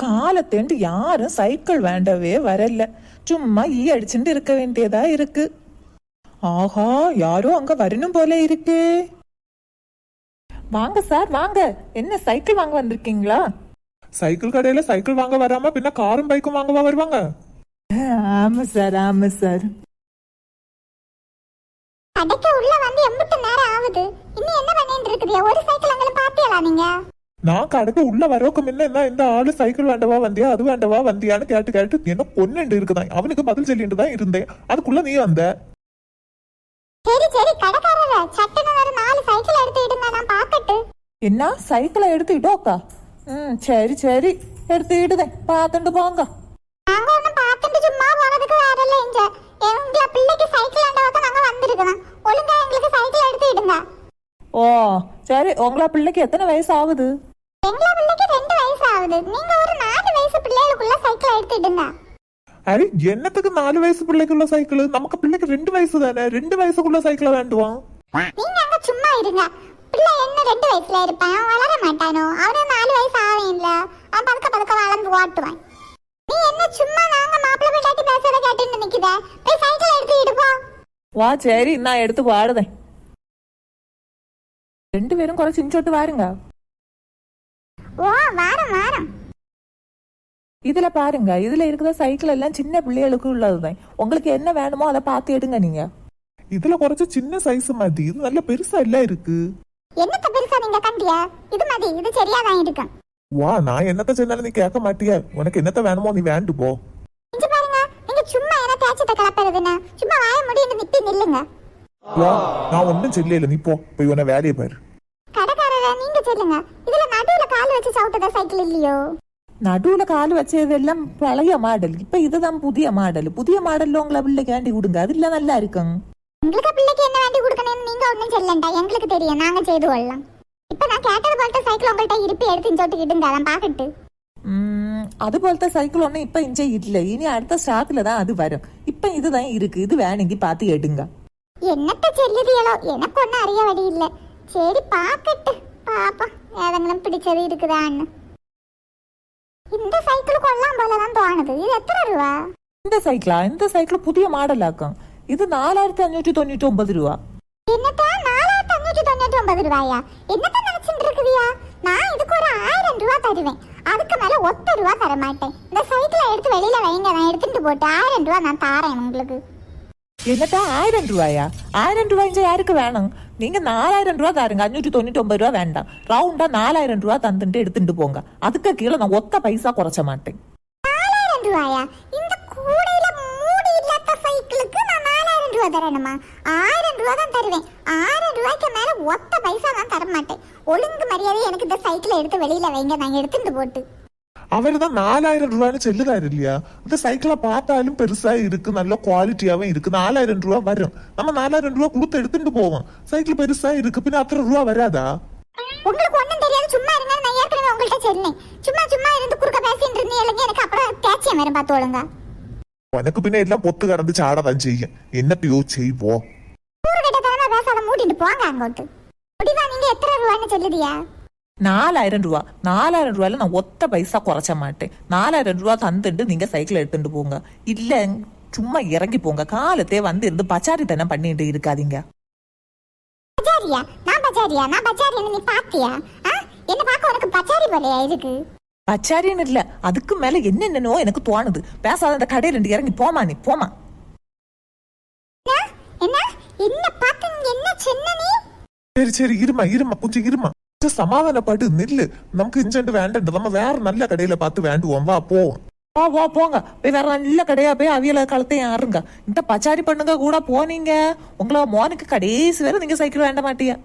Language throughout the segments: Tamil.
காலத்தேண்டு யாரும் சைக்கிள் வேண்டவே வரல. சும்மா அடிச்சுட்டு இருக்க வேண்டியதா இருக்கு. ஆஹா, யாரோ அங்க வரணும் போல இருக்கு. வாங்க சார் வாங்க. என்ன சைக்கிள் வாங்க வந்திருக்கீங்களா? சைக்கிள் கடையில சைக்கிள் வாங்க வராம பின்ன காரும் பைக்கும் வாங்கவா வருவாங்க? ஆமா சார் ஆமா சார். கடைக்கு உள்ள வந்து எம்பிட்டு நேரம் ஆகுது. இன்னும் என்ன பண்ணிட்டு இருக்குதியா? ஒரு சைக்கிள் அங்கல பாத்தியலா நீங்க? நான் கடைக்கு உள்ள வரவுக்கு முன்ன என்ன இந்த ஆளு சைக்கிள் வேண்டவா வந்தியா அது வேண்டவா வந்தியான்னு கேட்டு கேட்டு என்ன பொண்ணு இருக்குதான். அவனுக்கு பதில் சொல்லிட்டு தான் இருந்தேன். அதுக்குள்ள நீ வந்த. சரி சரி கடைக்காரரே, சட்டுன்னு ஒரு 4 சைக்கிள் எடுத்து இடுங்க, நான் பாக்கட்டு. என்ன சைக்கிளை எடுத்து இடோக்கா? சரி சரி எடுத்து இடுதேன், பாத்துட்டு போங்க. நாங்க ஒண்ணு பாத்துட்டு சும்மா போறதுக்கு வரல. எங்க பிள்ளைக்கு சைக்கிள் ஆண்டவா நாங்க வந்திருக்கோம். ஒழுங்கா எங்களுக்கு சைக்கிள் எடுத்து இடுங்க. ஓ சரி. உங்களா பிள்ளைக்கு எத்தனை வயசு ஆகுது? எங்க பிள்ளைக்கு 2 வயசு ஆகுது. நீங்க ஒரு 4 வயசு பிள்ளைகளுக்குள்ள சைக்கிள் எடுத்து இடுங்க. அரி என்னத்துக்கு 4 வயசு பிள்ளைக்குள்ள சைக்கிள்? நமக்கு பிள்ளைக்கு 2 வயசு தானே. 2 வயசுக்குள்ள சைக்கிளை வேண்டுவான். நீங்க அங்க சும்மா இருங்க. பிள்ளை என்ன 2 வயசுல இருப்பான், வளர மாட்டானோ? அவனு 4 வயசு ஆவேன்ல, அவன் பதுக்க பதுக்க வளர்ந்து ஓட்டுவான். நீ என்ன சும்மா நாங்க மாப்பிள்ளை பேட்டாட்டி பேசுறத கேட்டுன்னு நிக்குத? போய் சைக்கிள் எடுத்து இடுப்போ. வா சரி, நான் எடுத்து பாடுதேன். 2 பேரும் குறை சிஞ்சோட்டு வாருங்க. ஓ வாரம் வாரம். இதுல பாருங்க, இதுல இருக்கிற சைக்கிள் எல்லாம் சின்ன பிள்ளைகளுக்கு உள்ளதுதான். உங்களுக்கு என்ன வேணுமோ அதை பார்த்து எடுங்க. நீங்க இதுல குறைச்சு சின்ன சைஸ் மாதிரி, இது நல்ல பெருசா எல்லாம் இருக்கு. என்னத்த பெருசா நீங்க கண்டியா? இது மாதிரி இது சரியாதான் இருக்கு. வா, நான் என்னத்த சொன்னாலும் நீ கேட்க மாட்டியா? உனக்கு என்னத்த வேணுமோ நீ வேண்டு போ. இங்க பாருங்க, நீங்க சும்மா என்ன பேச்சத்தை கலப்பறதுன்னு சும்மா வாய முடிந்து நிப்பி நில்லுங்க. வா, நான் ஒன்னும் சொல்லல, நீ போ போய் உன வேலையை பாரு. கடைக்காரரே நீங்க சொல்லுங்க, இதுல நடுவுல கால் வச்சு சவுட்டத சைக்கிள் இல்லையோ? நடுவுல கால் வச்சதெல்லாம் பழைய மாடல். இப்ப இதுதான் புதிய மாடல். புதிய மாடல்ல உங்களை பிள்ளைக்கு வேண்டி கொடுங்க, அது இல்ல நல்லா இருக்கும். உங்களுக்கு பிள்ளைக்கு என்ன வேண்டி கொடுக்கணும்னு நீங்க ஒன்னும் சொல்லண்டா, எங்களுக்கு தெரியும், நாங்க செய்து கொள்ளலாம். இப்ப நான் கேட்டது போலத்த சைக்கிள் உங்கள்கிட்ட இருப்பி எடுத்து சொல்லிக்கிட்டு அதான் பாக்கட்டு. அது போலத்த சைக்கிள் ஒண்ணு இப்ப இஞ்சே இல்ல. இனி அடுத்த ஸ்டாக்ல தான் அது வரும். இப்ப இதுதான் இருக்கு. இது வேணுங்கி பார்த்து எடுங்க. என்னத்த சொல்லுதியலோ, எனக்கு ஒன்னும் அறிய வழி இல்ல. சரி பாக்கட்டு பாப்பா, ஏதெങ്കിലും பிடிச்சது இருக்குதான்னு. இந்த சைக்கிள் கொள்ளலாம் போலதான் தோணுது. இது எத்தனை ரூபா? இந்த சைக்கிளா? இந்த சைக்கிள் புதிய மாடல் ஆக்கும். இது 4599 ரூபா. என்னத்தா 4599 ரூபாயா? என்னத்த நினைச்சிட்டு இருக்குதியா? நான் இதுக்கு ஒரு 1000 ரூபா தருவேன். அதுக்கு மேல 1 ரூபா தர மாட்டேன். இந்த சைக்கிளை எடுத்து வெளியில வைங்க, நான் எடுத்துட்டு போட்டு 1000 ரூபா நான் தாரேன் உங்களுக்கு. என்னட்டா 1000 ரூபாயா? 1000 ரூபாய் யாருக்கு வேணும்? நீங்க 4000 ரூபா தாருங்க. 599 ரூபா வேண்டாம். ரவுண்டா 4000 ரூபா தந்துட்டு எடுத்துட்டு போங்க. அதுக்கு கீழே நான் ஒத்த பைசா குறைச்ச மாட்டேன். 4000 ரூபாயா? இந்த கூடையில மூடி இல்லாத சைக்கிளுக்கு நான் 4000 ரூபா தரணுமா? 1000 ரூபா தான் தருவேன். 1000 ரூபாய்க்கு மேல ஒத்த பைசா நான் தர மாட்டேன். ஒழுங்கு மரியாதை எனக்கு இந்த சைக்கிளை எடுத்து வெளியில வைங்க, நான் எடுத்துட்டு போட்டு. அவரு தான் 4000 ரூபான்னு சொல்லுறாரு இல்லையா? இந்த சைக்கிளை பார்த்தாலும் பெருசா இருக்கு, நல்ல குவாலிட்டியாவும் இருக்கு. 4000 ரூபா வரும். நம்ம 4000 ரூபா கொடுத்து எடுத்துட்டு போவோம். சைக்கிள் பெருசா இருக்கு, பின்ன அத்தனை ரூபா வராதா? உங்களுக்கு ஒண்ணும் தெரியாது, சும்மா இருங்க. நான் ஏற்கனவே உங்கள்கிட்ட சொன்னேன், சும்மா சும்மா இருந்து குறுக்க பேசிட்டு இருந்தீங்க, எனக்கு அப்புறம் பேச்சியம் வரும், பார்த்து ஒழுங்க. உனக்கு பின்ன எல்லாம் பொத்து கடந்து சாடதான் செய்யும். என்னத்தையோ செய்வோம். ஊருகிட்ட தரமா பேசாத, மூடிட்டு போங்க அங்கோட்டு. முடிவா நீங்க எத்தனை ரூபான்னு சொல்லுதியா? 4000 ரூபா. 4000 ரூபாயில நான் ஒத்த பைசா குறைச்ச மாட்டேன். 4000 ரூபா தந்துட்டு நீங்க சைக்கிள் எடுத்துட்டு போங்க. இல்ல சும்மா இறங்கி போங்க. காலத்தே வந்து இருந்து பச்சாரி தானே பண்ணிட்டு இருக்காதீங்க. பச்சாரியா? நான் பச்சாரியா? நான் பச்சாரின்னு நீ பாத்தியா? என்ன பார்க்க உனக்கு பச்சாரி போலையா இருக்கு? பச்சாரின்னு இல்ல, அதுக்கு மேல என்னென்னோ எனக்கு தோணுது. பேசாத அந்த கடையில இருந்து இறங்கி போமா. நீ போமா. என்ன என்ன பார்த்து என்ன சொன்ன நீ? சரி சரி இருமா இருமா, கொஞ்சம் இருமா, சமாதானப்பட்டு நில்லு. நமக்கு இன்ஜென்ட் வேண்டாம், நம்ம வேற நல்ல கடையில பார்த்து வேண்டுவோம். வா போ. வா போங்க. போய் வேற நல்ல கடையா போய் அவியல கழுத்தையும் ஆறுங்க. இந்த பச்சாரி பண்ணுங்க கூட போனீங்க, உங்களை மோனுக்கு கடைசி வேற நீங்க சைக்கிள் வேண்ட மாட்டீங்க.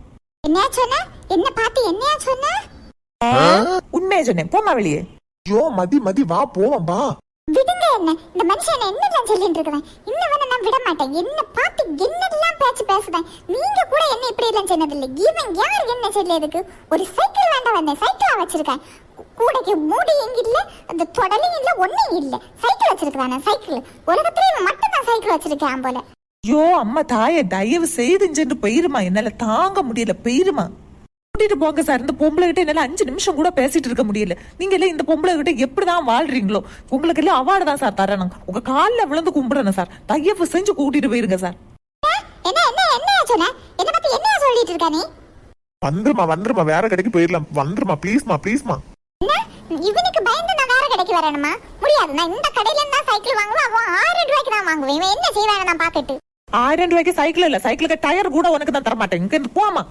என்ன சொன்ன? என்ன பார்த்து என்ன சொன்ன? உண்மையை சொன்னேன். போமா வெளியே. ஐயோ மதி மதி, வா போவோம் வா. விடுங்க என்ன, இந்த மனுஷன் என்னெல்லாம் சொல்லிட்டு இருக்கிறேன். இன்னவன நான் விட மாட்டேன். என்ன பார்த்து என்னெல்லாம் பேச்சு பேசுறேன். நீங்க கூட என்ன இப்படி எல்லாம் சொன்னதில்லை. இவன் யாரு என்ன சொல்லியதுக்கு? ஒரு சைக்கிள் வேண்டாம் வந்தேன், சைக்கிளா வச்சிருக்கேன். கூடைக்கு மூடி எங்க இல்ல, அந்த தொடலையும் இல்ல, ஒன்னும் இல்ல, சைக்கிள் வச்சிருக்கான. சைக்கிள் உலகத்துல இவன் மட்டும் தான் சைக்கிள் வச்சிருக்கேன் போல. ஐயோ அம்மா தாயே, தயவு செய்து போயிருமா. என்னால தாங்க முடியல, போயிருமா. கூட்டிட்டு போங்க சார். இந்த பொம்பளை கிட்ட என்னால 5 நிமிஷம் கூட பேசிட்டு இருக்க முடியல. நீங்க எல்லாம் இந்த பொம்பளை கிட்ட எப்படிதான் வாழ்றீங்களோ? உங்களுக்கு எல்லாம் அவார்டு தான் சார் தரணும். உங்க காலில் விழுந்து கும்பிடணும் சார். தயவு செஞ்சு கூட்டிட்டு போயிருங்க சார். என்ன என்ன என்ன சொன்ன? என்ன பத்தி என்ன சொல்லிட்டு இருக்க நீ? வந்துருமா வேற கடைக்கு போயிடலாம். வந்துருமா ப்ளீஸ்மா. என்ன இவனுக்கு பயந்து நான் வேற கடைக்கு வரணுமா? முடியாது. நான் இந்த கடையில இருந்தா சைக்கிள் வாங்குவேன். அவன் 1000 ரூபாய்க்கு தான் வாங்குவேன். இவன் என்ன செய்வாங்க நான் பாக்கட்டு. 1000 ரூபாய்க்கு சைக்கிள் இல்ல, சைக்கிளுக்கு டயர் கூட உனக்கு தான் தர மாட்டேன். இங்க இருந்து போமா.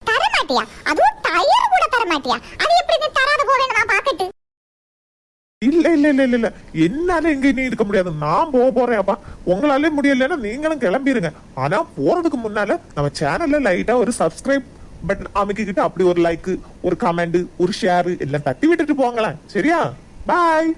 தர மாட்டியா? அதுவும் டயர் கூட தர மாட்டியா? அது எப்படி நீ தராத போவேன்னு நான் பாக்கட்டு. இல்ல என்னால இங்க இனி இருக்க முடியாது. நான் போறேன்ப்பா. உங்களாலே முடியலன்னா நீங்களும் கிளம்பிருங்க. ஆனா போறதுக்கு முன்னால நம்ம சேனல்ல லைட்டா ஒரு சப்ஸ்கிரைப் பட்டன் அமைக்கிட்டு அப்படி ஒரு லைக், ஒரு கமெண்ட், ஒரு ஷேர் எல்லாம் தட்டி விட்டுட்டு போங்களேன். சரியா? பாய்.